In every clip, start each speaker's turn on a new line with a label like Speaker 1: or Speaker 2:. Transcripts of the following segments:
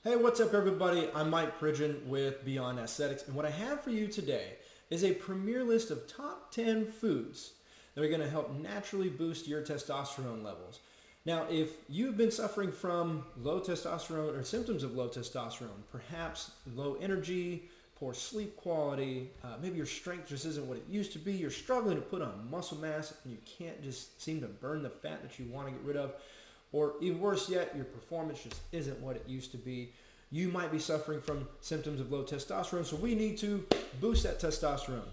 Speaker 1: Hey, what's up everybody? I'm Mike Pridgeon with Beyond Aesthetics, and what I have for you today is a premier list of top 10 foods that are going to help naturally boost your testosterone levels. Now, if you've been suffering from low testosterone or symptoms of low testosterone, perhaps low energy, poor sleep quality, maybe your strength just isn't what it used to be, you're struggling to put on muscle mass and you can't just seem to burn the fat that you want to get rid of, or even worse yet, your performance just isn't what it used to be. You might be suffering from symptoms of low testosterone, so we need to boost that testosterone.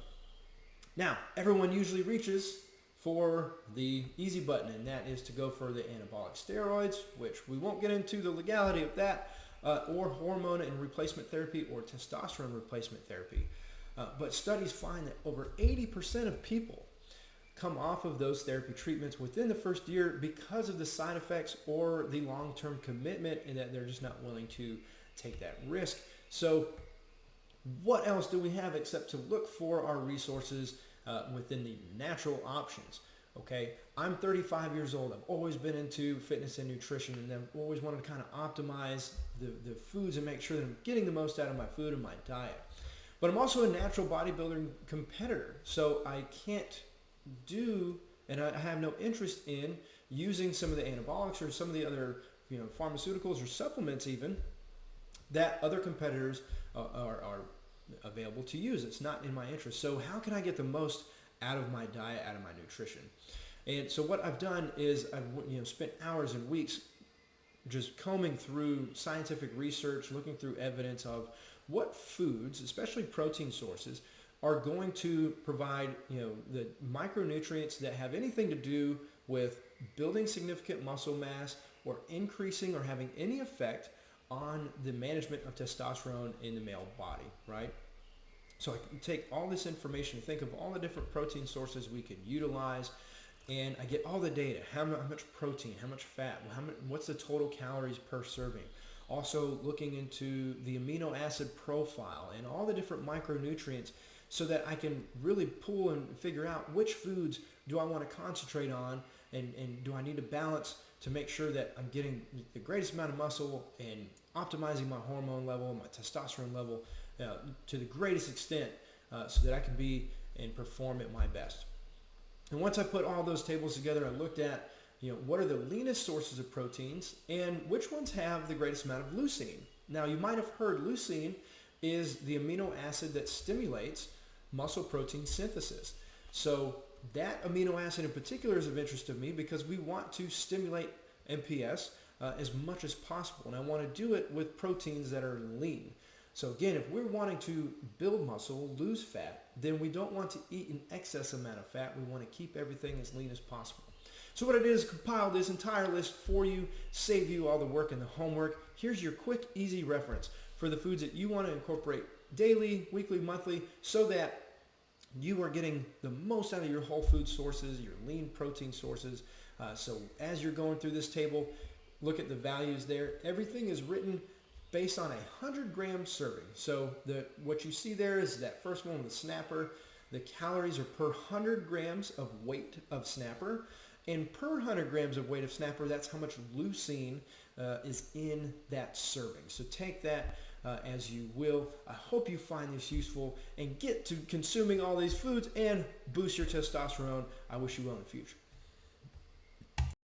Speaker 1: Now, everyone usually reaches for the easy button, and that is to go for the anabolic steroids, which we won't get into the legality of that, or hormone and replacement therapy or testosterone replacement therapy. But studies find that over 80% of people come off of those therapy treatments within the first year because of the side effects or the long-term commitment, and that they're just not willing to take that risk. So what else do we have except to look for our resources within the natural options? Okay, I'm 35 years old. I've always been into fitness and nutrition, and I've always wanted to kind of optimize the foods and make sure that I'm getting the most out of my food and my diet. But I'm also a natural bodybuilding competitor, so I can't do, and I have no interest in using some of the anabolics or some of the other, pharmaceuticals or supplements even that other competitors are available to use. It's not in my interest. So how can I get the most out of my diet, out of my nutrition? And so what I've done is I've spent hours and weeks just combing through scientific research, looking through evidence of what foods, especially protein sources, are going to provide the micronutrients that have anything to do with building significant muscle mass or increasing or having any effect on the management of testosterone in the male body, right? So I can take all this information, think of all the different protein sources we could utilize, and I get all the data, how much protein, how much fat, what's the total calories per serving. Also looking into the amino acid profile and all the different micronutrients so that I can really pull and figure out which foods do I want to concentrate on, and do I need to balance to make sure that I'm getting the greatest amount of muscle and optimizing my hormone level, my testosterone level to the greatest extent so that I can be and perform at my best. And once I put all those tables together, I looked at what are the leanest sources of proteins and which ones have the greatest amount of leucine. Now you might have heard leucine is the amino acid that stimulates muscle protein synthesis. So that amino acid in particular is of interest to me because we want to stimulate MPS as much as possible, and I want to do it with proteins that are lean. So again, if we're wanting to build muscle, lose fat, then we don't want to eat an excess amount of fat. We want to keep everything as lean as possible. So what I did is compile this entire list for you, save you all the work and the homework. Here's your quick, easy reference for the foods that you want to incorporate daily, weekly, monthly, so that you are getting the most out of your whole food sources, your lean protein sources. So as you're going through this table, look at the values there. Everything is written based on 100-gram serving. So what you see there is that first one with the snapper. The calories are per 100 grams of weight of snapper. And per 100 grams of weight of snapper, that's how much leucine is in that serving. So take that as you will. I hope you find this useful and get to consuming all these foods and boost your testosterone. I wish you well in the future.